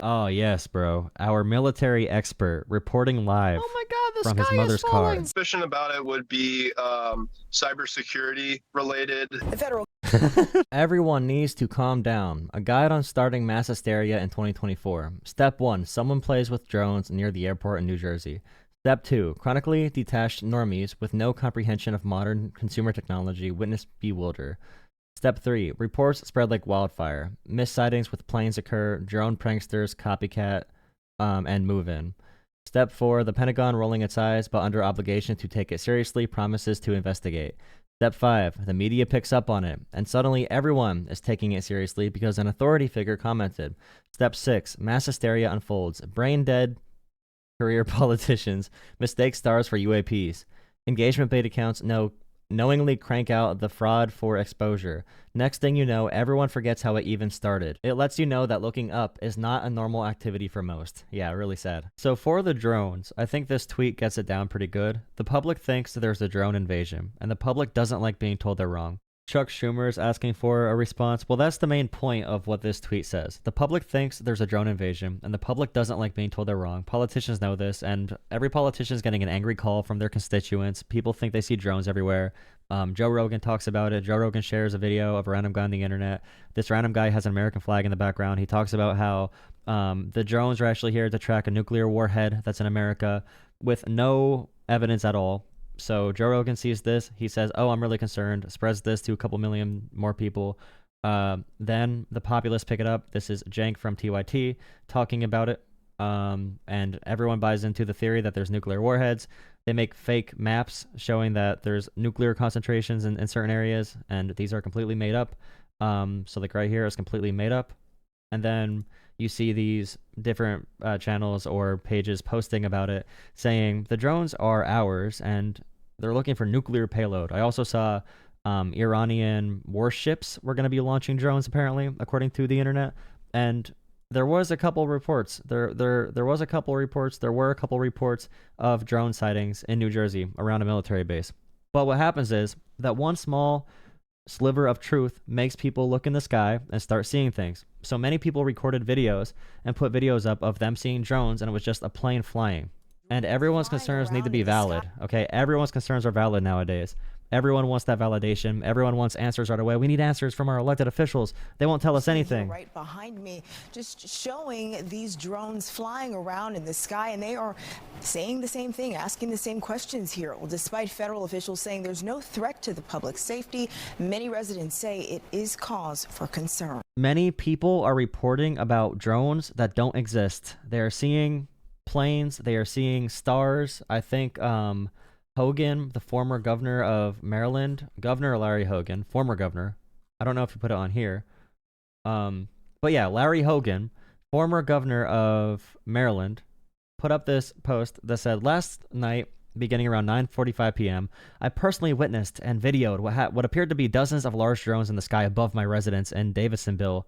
Oh, yes, bro. Our military expert reporting live from his mother's car. Suspicion about it would be cybersecurity related. The federal Everyone needs to calm down. A guide on starting mass hysteria in 2024. Step 1. Someone plays with drones near the airport in New Jersey. Step 2. Chronically detached normies with no comprehension of modern consumer technology witness bewilder. Step 3. Reports spread like wildfire. Missed sightings with planes occur. Drone pranksters, copycat, and move in. Step 4. The Pentagon rolling its eyes, but under obligation to take it seriously, promises to investigate. Step 5. The media picks up on it, and suddenly everyone is taking it seriously because an authority figure commented. Step 6. Mass hysteria unfolds. Brain-dead career politicians mistake stars for UAPs. Engagement bait accounts knowingly crank out the fraud for exposure. Next thing you know, everyone forgets how it even started. It lets you know that looking up is not a normal activity for most. Yeah, really sad. So for the drones, I think this tweet gets it down pretty good. The public thinks there's a drone invasion, and the public doesn't like being told they're wrong. Chuck Schumer is asking for a response. Well, that's the main point of what this tweet says. The public thinks there's a drone invasion, and the public doesn't like being told they're wrong. Politicians know this, and every politician is getting an angry call from their constituents. People think they see drones everywhere. Joe Rogan talks about it. Joe Rogan shares a video of a random guy on the internet. This random guy has an American flag in the background. He talks about how the drones are actually here to track a nuclear warhead that's in America with no evidence at all. So Joe Rogan sees this. He says, oh, I'm really concerned. Spreads this to a couple million more people. Then the populists pick it up. This is Jank from TYT talking about it. And everyone buys into the theory that there's nuclear warheads. They make fake maps showing that there's nuclear concentrations in certain areas, and these are completely made up. So like right here is completely made up. And then you see these different channels or pages posting about it, saying the drones are ours and they're looking for nuclear payload. I also saw Iranian warships were going to be launching drones, apparently, according to the internet. And there was a couple reports. There were a couple reports of drone sightings in New Jersey around a military base. But what happens is that one small sliver of truth makes people look in the sky and start seeing things. So many people recorded videos and put videos up of them seeing drones, and it was just a plane flying. And everyone's concerns need to be valid, okay? Everyone's concerns are valid nowadays. Everyone wants that validation. Everyone wants answers right away. We need answers from our elected officials. They won't tell us anything. Right behind me, just showing these drones flying around in the sky, and they are saying the same thing, asking the same questions here. Well, despite federal officials saying there's no threat to the public safety, many residents say it is cause for concern. Many people are reporting about drones that don't exist. They are seeing planes. They are seeing stars. I think Hogan, the former governor of Maryland, Governor Larry Hogan, former governor. I don't know if you put it on here. But yeah, Larry Hogan, former governor of Maryland, put up this post that said, last night, beginning around 9:45 p.m., I personally witnessed and videoed what appeared to be dozens of large drones in the sky above my residence in Davidsonville,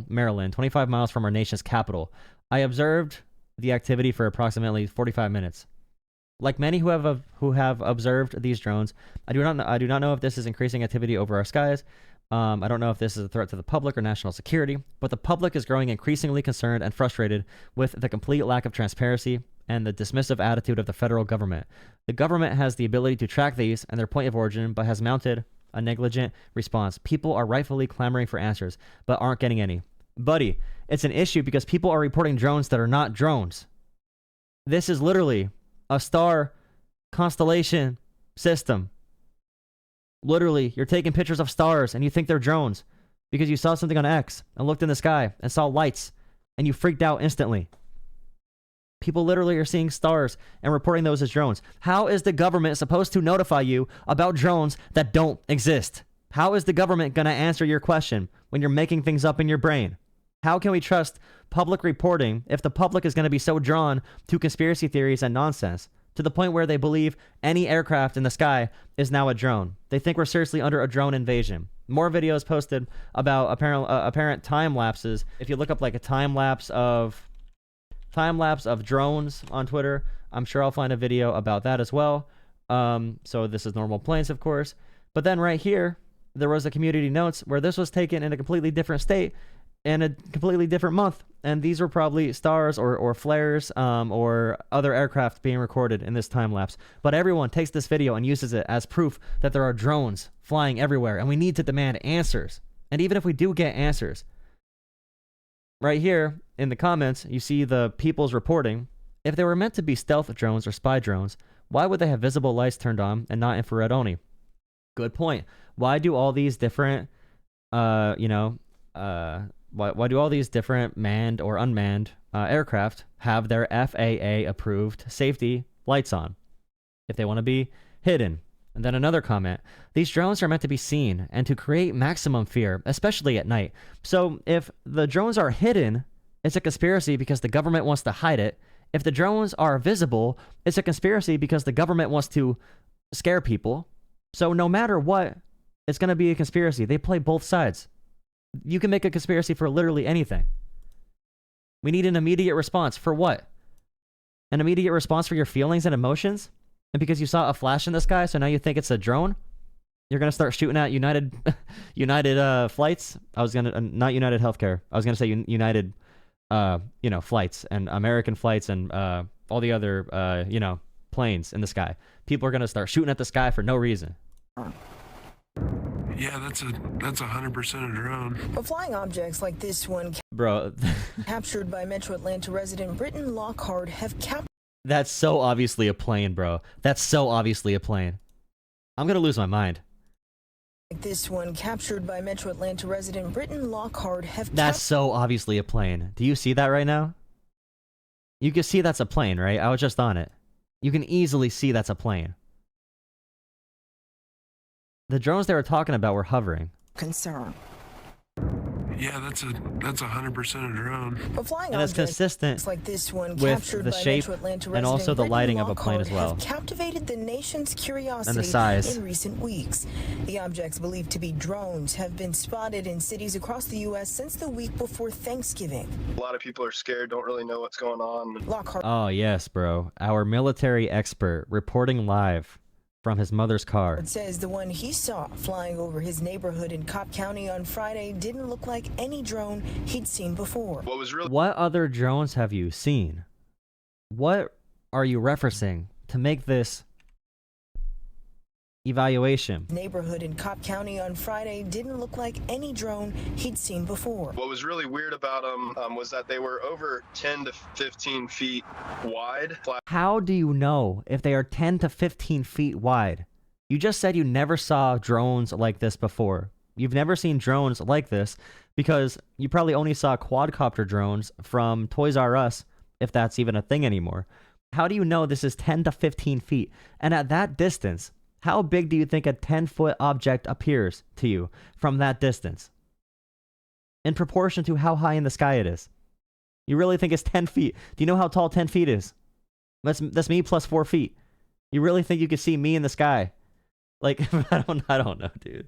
Maryland, 25 miles from our nation's capital. I observed the activity for approximately 45 minutes. Like many who have observed these drones, I do not know if this is increasing activity over our skies. I don't know if this is a threat to the public or national security, but the public is growing increasingly concerned and frustrated with the complete lack of transparency and the dismissive attitude of the federal government. The government has the ability to track these and their point of origin, but has mounted a negligent response. People are rightfully clamoring for answers, but aren't getting any. Buddy, it's an issue because people are reporting drones that are not drones. This is literally a star constellation system. Literally, you're taking pictures of stars and you think they're drones because you saw something on X and looked in the sky and saw lights and you freaked out instantly. People literally are seeing stars and reporting those as drones. How is the government supposed to notify you about drones that don't exist? How is the government going to answer your question when you're making things up in your brain? How can we trust public reporting if the public is going to be so drawn to conspiracy theories and nonsense to the point where they believe any aircraft in the sky is now a drone? They think we're seriously under a drone invasion. More videos posted about apparent time lapses. If you look up like a time lapse of drones on Twitter, I'm sure I'll find a video about that as well. So this is normal planes, of course. But then right here, there was a community notes where this was taken in a completely different state. in a completely different month. And these were probably stars or flares or other aircraft being recorded in this time lapse. But everyone takes this video and uses it as proof that there are drones flying everywhere, and we need to demand answers. And even if we do get answers, right here in the comments, you see the people's reporting. If they were meant to be stealth drones or spy drones, why would they have visible lights turned on and not infrared only? Good point. Why do all these different, why do all these different manned or unmanned aircraft have their FAA-approved safety lights on if they want to be hidden? And then another comment. These drones are meant to be seen and to create maximum fear, especially at night. So if the drones are hidden, it's a conspiracy because the government wants to hide it. If the drones are visible, it's a conspiracy because the government wants to scare people. So no matter what, it's going to be a conspiracy. They play both sides. You can make a conspiracy for literally anything. We need an immediate response. For what? An immediate response for your feelings and emotions? And because you saw a flash in the sky, so now you think it's a drone? You're going to start shooting at United flights? I was going to, not United Healthcare. I was going to say United, flights and American flights and all the other, planes in the sky. People are going to start shooting at the sky for no reason. Yeah, that's 100% a drone. But flying objects like this one, bro, captured by Metro Atlanta resident Britton Lockhart, have captured. That's so obviously a plane, bro. That's so obviously a plane. I'm gonna lose my mind. This one, captured by Metro Atlanta resident Britton Lockhart, have. That's so obviously a plane. Do you see that right now? You can see that's a plane, right? I was just on it. You can easily see that's a plane. The drones they were talking about were hovering. Concern. Yeah, that's 100% a drone. But flying and it's consistent like this one, with the shape and also the lighting of a plane as well. Have captivated the nation's curiosity and the size. In recent weeks. The objects believed to be drones have been spotted in cities across the U.S. since the week before Thanksgiving. A lot of people are scared, don't really know what's going on. Lockhart. Oh yes, bro. Our military expert reporting live from his mother's car. It says the one he saw flying over his neighborhood in Cobb County on Friday didn't look like any drone he'd seen before. What other drones have you seen? What are you referencing to make this evaluation? Neighborhood in Cobb County on Friday didn't look like any drone he'd seen before. What was really weird about them was that they were over 10 to 15 feet wide. How do you know if they are 10 to 15 feet wide? You just said you never saw drones like this before. You've never seen drones like this because you probably only saw quadcopter drones from Toys R Us, if that's even a thing anymore. How do you know this is 10 to 15 feet? And at that distance, how big do you think a 10-foot object appears to you from that distance? In proportion to how high in the sky it is. You really think it's 10 feet? Do you know how tall 10 feet is? That's me plus 4 feet. You really think you could see me in the sky? Like, I don't know, dude.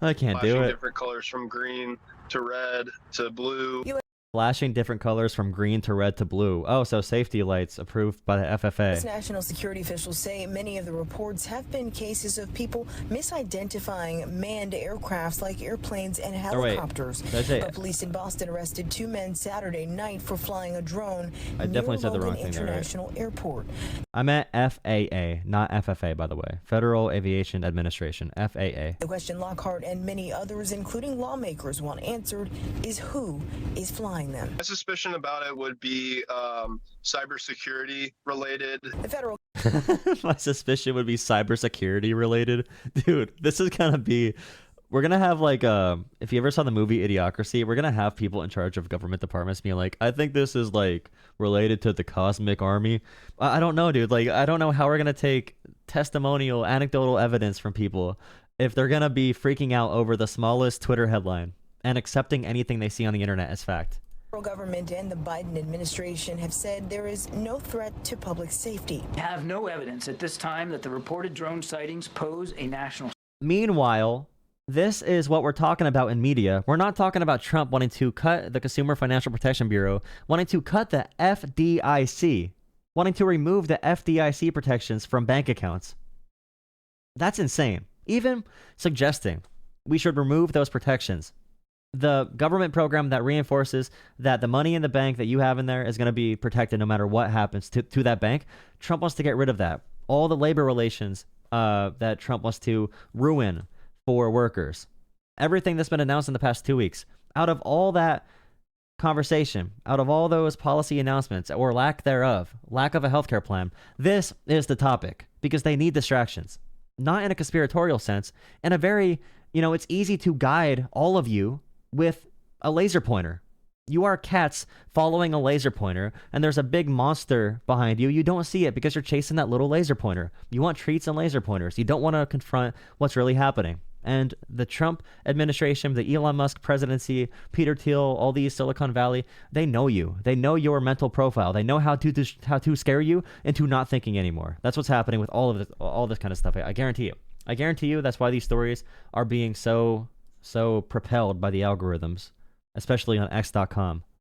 I can't do it. Different colors from green to red to blue. Flashing different colors from green to red to blue. Oh, so safety lights approved by the FFA. National security officials say many of the reports have been cases of people misidentifying manned aircrafts like airplanes and helicopters. But police in Boston arrested 2 men Saturday night for flying a drone near Logan International Airport. I meant FAA, not FFA, by the way. Federal Aviation Administration, FAA. The question Lockhart and many others, including lawmakers, want answered is who is flying them. My suspicion about it would be cybersecurity related. The federal. My suspicion would be cybersecurity related. Dude, this is gonna be. We're gonna have like if you ever saw the movie Idiocracy, we're gonna have people in charge of government departments being like, I think this is like related to the cosmic army. I don't know, dude. Like, I don't know how we're gonna take testimonial, anecdotal evidence from people if they're gonna be freaking out over the smallest Twitter headline and accepting anything they see on the internet as fact. The federal government and the Biden administration have said there is no threat to public safety. We have no evidence at this time that the reported drone sightings pose a national. Meanwhile, this is what we're talking about in media. We're not talking about Trump wanting to cut the Consumer Financial Protection Bureau, wanting to cut the FDIC, wanting to remove the FDIC protections from bank accounts. That's insane. Even suggesting we should remove those protections. the government program that reinforces that the money in the bank that you have in there is going to be protected no matter what happens to that bank. Trump wants to get rid of that. All the labor relations that Trump wants to ruin for workers. Everything that's been announced in the past 2 weeks. Out of all that conversation, out of all those policy announcements or lack thereof, lack of a healthcare plan, this is the topic because they need distractions. Not in a conspiratorial sense, in a very, it's easy to guide all of you with a laser pointer. You are cats following a laser pointer, and there's a big monster behind you. You don't see it because you're chasing that little laser pointer. You want treats and laser pointers. You don't want to confront what's really happening. And the Trump administration, the Elon Musk presidency, Peter Thiel, all these Silicon Valley, they know you. They know your mental profile. They know how to scare you into not thinking anymore. That's what's happening with all this kind of stuff. I guarantee you. I guarantee you that's why these stories are being so propelled by the algorithms, especially on X.com.